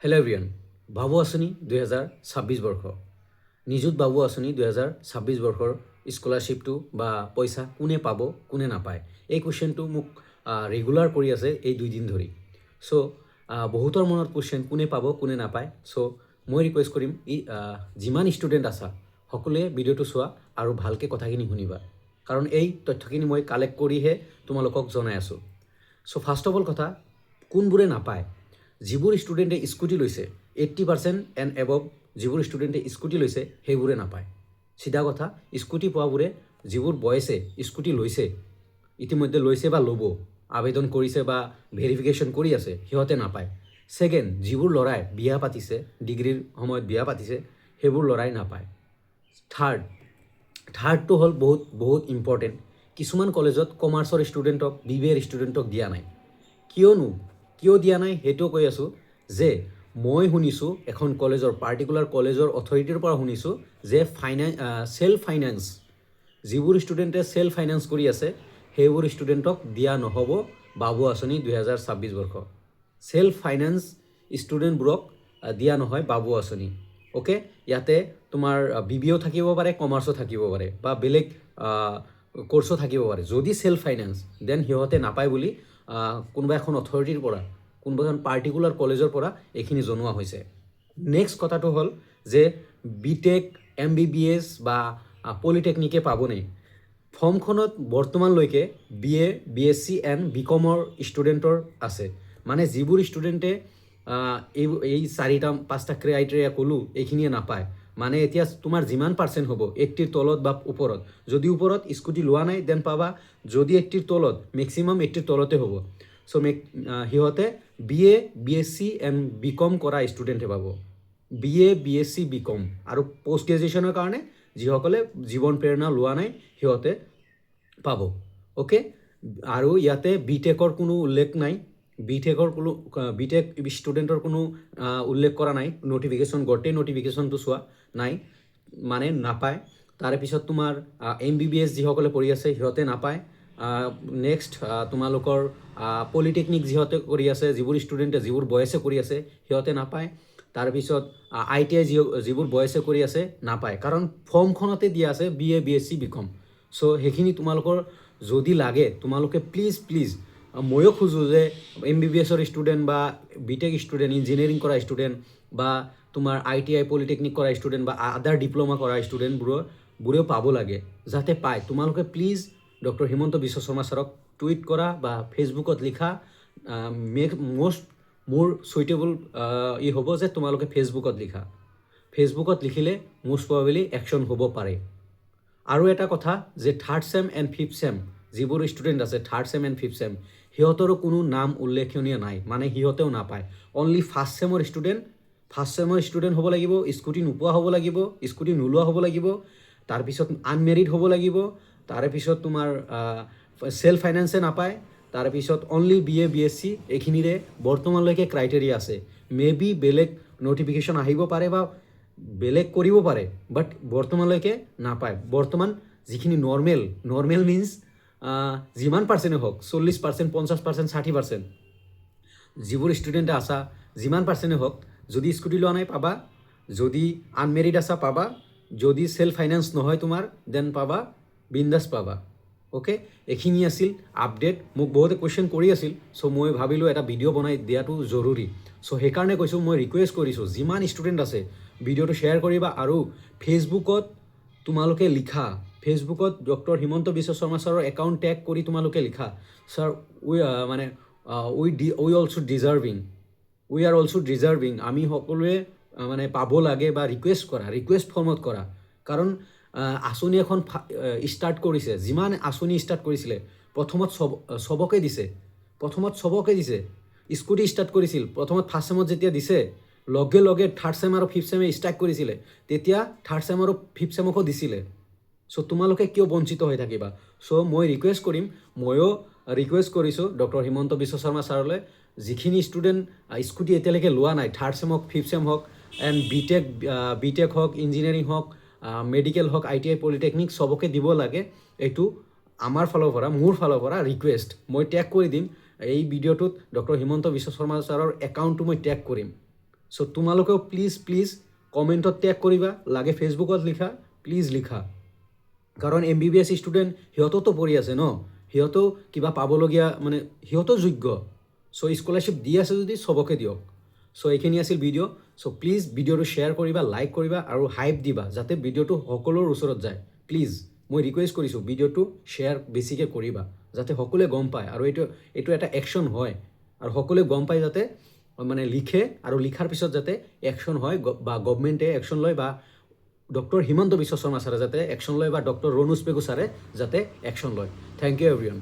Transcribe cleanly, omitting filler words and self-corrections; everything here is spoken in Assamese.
হেল্ল' এভৰিৱান, বাবু আঁচনি 2026 বৰ্ষ নিযুত বাবু আঁচনি 2026 বৰ্ষৰ স্কলাৰশ্বিপটো বা পইচা কোনে পাব কোনে নাপায় এই কুৱেশ্যনটো মোক ৰেগুলাৰ কৰি আছে এই 2 দিন ধৰি। চ' বহুতৰ মনত কুৱেশ্যন কোনে পাব কোনে নাপায়। চ' মই ৰিকুৱেষ্ট কৰিম যিমান ষ্টুডেণ্ট আছা সকলোৱে ভিডিঅ'টো চোৱা আৰু ভালকৈ কথাখিনি শুনিবা, কাৰণ এই তথ্যখিনি মই কালেক্ট কৰিহে তোমালোকক জনাই আছোঁ। চ' ফাৰ্ষ্ট অফ অল কথা, কোনবোৰে নাপায়? যিবোৰ ষ্টুডেণ্টে স্কুটি লৈছে 80% এণ্ড এবভ, যিবোৰ ষ্টুডেণ্টে স্কুটি লৈছে সেইবোৰে নাপায়। চিধা কথা, স্কুটি পোৱাবোৰে যিবোৰ বয়সে স্কুটি লৈছে, ইতিমধ্যে লৈছে বা ল'ব, আবেদন কৰিছে বা ভেৰিফিকেশ্যন কৰি আছে, সিহঁতে নাপায়। ছেকেণ্ড, যিবোৰ ল'ৰাই বিয়া পাতিছে, ডিগ্ৰীৰ সময়ত বিয়া পাতিছে, সেইবোৰ ল'ৰাই নাপায়। থাৰ্ডটো হ'ল বহুত ইম্পৰ্টেণ্ট। কিছুমান কলেজত কমাৰ্চৰ ষ্টুডেণ্টক BBA ষ্টুডেণ্টক দিয়া নাই। কিয় দিয়া নাই সেইটো কৈ আছোঁ যে মই শুনিছোঁ এখন কলেজৰ পাৰ্টিকুলাৰ কলেজৰ অথৰিটিৰ পৰা শুনিছোঁ যে চেল্ফ ফাইনেন্স, যিবোৰ ষ্টুডেণ্টে চেল্ফ ফাইনেন্স কৰি আছে সেইবোৰ ষ্টুডেণ্টক দিয়া নহ'ব বাবু আঁচনি 2026 বৰ্ষ। চেল্ফ ফাইনেন্স ষ্টুডেণ্টবোৰক দিয়া নহয় বাবু আঁচনি। অ'কে, ইয়াতে তোমাৰ BBAও থাকিব পাৰে, কমাৰ্চো থাকিব পাৰে বা বেলেগ কোৰ্চো থাকিব পাৰে। যদি চেল্ফ ফাইনেন্স দেন সিহঁতে নাপায় বুলি কোনোবা এখন অথৰিটিৰ পৰা, কোনোবা এখন পাৰ্টিকুলাৰ কলেজৰ পৰা এইখিনি জনোৱা হৈছে। নেক্সট কথাটো হ'ল যে BTech, MBBS বা পলিটেকনিকে পাবনে? ফৰ্মখনত বৰ্তমানলৈকে BA, BSc এণ্ড BComৰ ষ্টুডেণ্টৰ আছে। মানে যিবোৰ ষ্টুডেণ্টে এই 4-5টা ক্ৰাইটেৰিয়া ক'লোঁ এইখিনিয়ে নাপায়। মানে এতিয়া তোমাৰ যিমান পাৰ্চেণ্ট হ'ব 80ৰ তলত বা ওপৰত, যদি ওপৰত স্কুটি লোৱা নাই দেন পাবা, যদি 80ৰ তলত, মেক্সিমাম 80ৰ তলতে হ'ব। চ' সিহঁতে BA, BSc এণ্ড BCom কৰা ষ্টুডেণ্টে পাব। BA, BSc, BCom আৰু পষ্ট গ্ৰেজুৱেশ্যনৰ কাৰণে যিসকলে জীৱন প্ৰেৰণা লোৱা নাই সিহঁতে পাব। অ'কে, আৰু ইয়াতে BTechৰ কোনো উল্লেখ নাই। BTech ষ্টুডেণ্টৰ কোনো উল্লেখ কৰা নাই। নটিফিকেশ্যন, গোটেই নটিফিকেশ্যনটো চোৱা নাই, মানে নাপায়। তাৰেপিছত তোমাৰ MBBS যিসকলে পঢ়ি আছে সিহঁতে নাপায়। নেক্সট তোমালোকৰ পলিটেকনিক যিহঁতে কৰি আছে, যিবোৰ ষ্টুডেণ্টে যিবোৰ বয়সে কৰি আছে সিহঁতে নাপায়। তাৰপিছত ITI যিবোৰ বয়সে কৰি আছে নাপায়, কাৰণ ফৰ্মখনতে দিয়া আছে BA, BSc, BCom। চ' সেইখিনি তোমালোকৰ যদি লাগে তোমালোকে প্লিজ ময়ো খোজোঁ যে MBBSৰ ষ্টুডেণ্ট বা BTech ষ্টুডেণ্ট, ইঞ্জিনিয়াৰিং কৰা ষ্টুডেণ্ট বা তোমাৰ ITI পলিটেকনিক কৰা ষ্টুডেণ্ট বা আদাৰ ডিপ্ল'মা কৰা ষ্টুডেণ্টবোৰেও পাব লাগে। যাতে পায় তোমালোকে প্লিজ ডক্টৰ হিমন্ত বিশ্ব শৰ্মা ছাৰক টুইট কৰা বা ফেচবুকত লিখা। মোৰ চুইটেবল হ'ব যে তোমালোকে ফেচবুকত লিখা। ফেচবুকত লিখিলে মোষ্ট প্ৰবেবলি একশ্যন হ'ব পাৰে। আৰু এটা কথা যে 3rd চেম এণ্ড 5th চেম যিবোৰ ষ্টুডেণ্ট আছে, 3rd চেম এণ্ড 5th চেম, সিহঁতৰো কোনো নাম উল্লেখনীয় নাই, মানে সিহঁতেও নাপায়। অনলি ফাৰ্ষ্ট চেমৰ ষ্টুডেণ্ট হ'ব লাগিব, স্কুটি নোপোৱা হ'ব লাগিব, স্কুটি নোলোৱা হ'ব লাগিব, তাৰপিছত আনমেৰিড হ'ব লাগিব, তাৰেপিছত তোমাৰ চেল্ফ ফাইনেন্সে নাপায়, তাৰপিছত অনলি BA, BSc এইখিনিৰে বৰ্তমানলৈকে ক্ৰাইটেৰিয়া আছে। বি বেলেগ নটিফিকেশ্যন আহিব পাৰে বা বেলেগ কৰিব পাৰে, বাট বৰ্তমানলৈকে নাপায়। বৰ্তমান যিখিনি নৰ্মেল মিনছ যিমান পাৰ্চেণ্টে হওক, 40%, 50%, 60%, যিবোৰ ষ্টুডেণ্টে আছা যিমান পাৰ্চেণ্টে হওক, যদি স্কুটি লোৱা নাই পাবা, যদি আনমেৰিড আছা পাবা, যদি চেল্ফ ফাইনেন্স নহয় তোমাৰ দেন পাবা, বিন্দাছ পাবা। অ'কে, এইখিনি আছিল আপডেট। মোক বহুতে কুৱেশ্যন কৰি আছিল, চ' মই ভাবিলোঁ এটা ভিডিঅ' বনাই দিয়াটো জৰুৰী। চ' সেইকাৰণে কৈছোঁ, মই ৰিকুৱেষ্ট কৰিছোঁ যিমান ষ্টুডেণ্ট আছে ভিডিঅ'টো শ্বেয়াৰ কৰিবা আৰু ফেচবুকত তোমালোকে লিখা, ফেচবুকত ডক্টৰ হিমন্ত বিশ্ব শৰ্মা ছাৰৰ একাউণ্ট টেগ কৰি তোমালোকে লিখা, ছাৰ উই আৰ অলছ' ডিজাৰ্ভিং, আমি সকলোৱে মানে পাব লাগে, বা ৰিকুৱেষ্ট ফৰ্মত কৰা। কাৰণ আঁচনি এখন ষ্টাৰ্ট কৰিছে, যিমান আঁচনি ষ্টাৰ্ট কৰিছিলে প্ৰথমত চবকে দিছে, স্কুটি ষ্টাৰ্ট কৰিছিল প্ৰথমত, ফাৰ্ষ্ট চেমত যেতিয়া দিছে লগে 3rd চেম আৰু 5th চেমে ষ্টাৰ্ট কৰিছিলে, তেতিয়া 3rd চেম আৰু 5th চেমকো দিছিলে। চ' তোমালোকে কিয় বঞ্চিত হৈ থাকিবা? চ' মই ময়ো ৰিকুৱেষ্ট কৰিছোঁ ডক্টৰ হিমন্ত বিশ্ব শৰ্মা ছাৰলৈ, যিখিনি ষ্টুডেণ্ট স্কুটি এতিয়ালৈকে লোৱা নাই, 3rd চেম হওক, 5th চেম হওক, এণ্ড BTech হওক, ইঞ্জিনিয়াৰিং হওক, মেডিকেল হওক, ITI পলিটেকনিক চবকে দিব লাগে। এইটো মোৰ ফালৰ পৰা ৰিকুৱেষ্ট। মই টেগ কৰি দিম এই ভিডিঅ'টোত, ডক্টৰ হিমন্ত বিশ্ব শৰ্মা ছাৰৰ একাউণ্টটো মই টেগ কৰিম। চ' তোমালোকেও প্লিজ কমেণ্টত টেগ কৰিবা, লাগে ফেচবুকত লিখা, প্লিজ লিখা। কাৰণ MBBS ষ্টুডেণ্ট সিহঁততো পঢ়ি আছে ন, সিহঁতেও কিবা পাবলগীয়া মানে সিহঁতেও যোগ্য। চ' স্কলাৰশ্বিপ দি আছে যদি চবকে দিয়ক। চ' এইখিনি আছিল ভিডিঅ'। চ' প্লিজ ভিডিঅ'টো শ্বেয়াৰ কৰিবা, লাইক কৰিবা আৰু হাইপ দিবা যাতে ভিডিঅ'টো সকলোৰ ওচৰত যায়। প্লিজ মই ৰিকুৱেষ্ট কৰিছোঁ ভিডিঅ'টো শ্বেয়াৰ বেছিকৈ কৰিবা যাতে সকলোৱে গম পায় আৰু এইটো এটা একশ্যন হয় আৰু সকলোৱে গম পায় যাতে মানে লিখে আৰু লিখাৰ পিছত যাতে একশ্যন হয় বা গভমেণ্টে একশ্যন লয় বা ডক্টৰ হিমন্ত বিশ্ব শৰ্মা ছাৰে যাতে একশ্যন লয় বা ডক্টৰ ৰণোজ পেগু ছাৰে যাতে একশ্যন লয়। Thank you everyone.